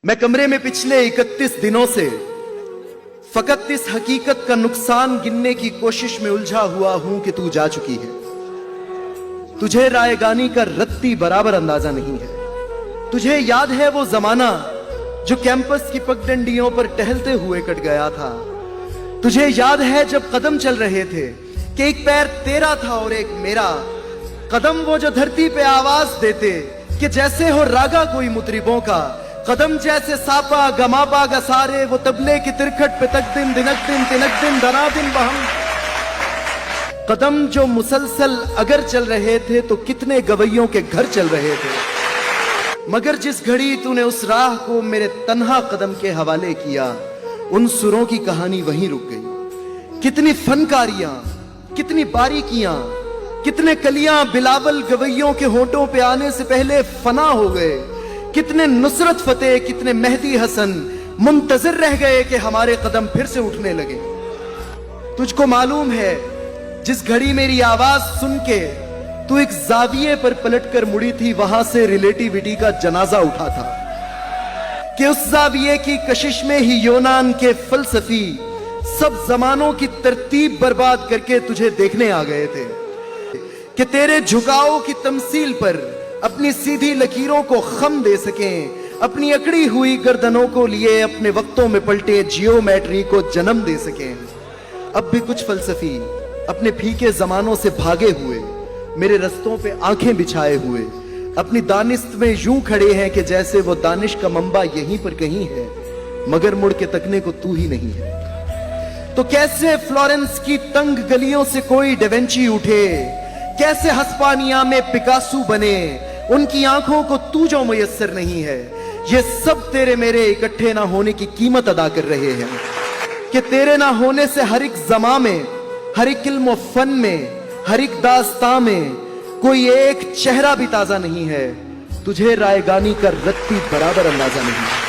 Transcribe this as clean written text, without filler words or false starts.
मैं कमरे में पिछले 31 दिनों से फकत इस हकीकत का नुकसान गिनने की कोशिश में उलझा हुआ हूं कि तू जा चुकी है। तुझे रायगानी का रत्ती बराबर अंदाजा नहीं है। तुझे याद है वो जमाना जो कैंपस की पगडंडियों पर टहलते हुए कट गया था। तुझे याद है जब कदम चल रहे थे कि एक पैर तेरा था और एक मेरा। कदम वो जो धरती पे आवाज देते कि जैसे हो रागा कोई मुतरिबों का। कदम जैसे सापा गमापा गसारे वो तबले की तिरखट पे तक दिन दिनक दिन तिनक दिन दना दिन बहम। कदम जो मुसलसल अगर चल रहे थे तो कितने गवैयों के घर चल रहे थे। मगर जिस घड़ी तूने उस राह को मेरे तन्हा कदम के हवाले किया, उन सुरों की कहानी वहीं रुक गई। कितनी फनकारियां, कितनी बारीकियां, कितने कलियां बिलावल गवैयों के होठों पे आने से पहले फना हो गए। कितने नुसरत फतेह, कितने मेहदी हसन मुंतजिर रह गए कि हमारे कदम फिर से उठने लगे। तुझको मालूम है जिस घड़ी मेरी आवाज सुन के तू एक जाविये पर पलटकर मुड़ी थी, वहां से रिलेटिविटी का जनाजा उठा था कि उस जाविये की कशिश में ही यूनान के फलसफी सब जमानों की तरतीब बर्बाद करके तुझे देखने आ गए थे कि तेरे झुकाव की तमसील पर अपनी सीधी लकीरों को खम दे सकें, अपनी अकड़ी हुई गर्दनों को लिए अपने वक्तों में पलटे जियोमेट्री को जन्म दे सकें। अब भी कुछ फलसफी अपने फीके जमानों से भागे हुए मेरे रस्तों पे आंखें बिछाए हुए अपनी दानिश्त में यूं खड़े हैं कि जैसे वो दानिश का मंबा यहीं पर कहीं है, मगर मुड़ के तकने को तू ही नहीं है। तो कैसे फ्लोरेंस की तंग गलियों से कोई डेवेंची उठे, कैसे हस्पानिया में पिकासो बने, उनकी आंखों को तू जो मुयस्सर नहीं है। ये सब तेरे मेरे इकट्ठे ना होने की कीमत अदा कर रहे हैं कि तेरे ना होने से हर एक ज़मा में, हर एक इल्म फन में, हर एक दास्तां में कोई एक चेहरा भी ताजा नहीं है। तुझे रायगानी का रत्ती बराबर अंदाजा नहीं है।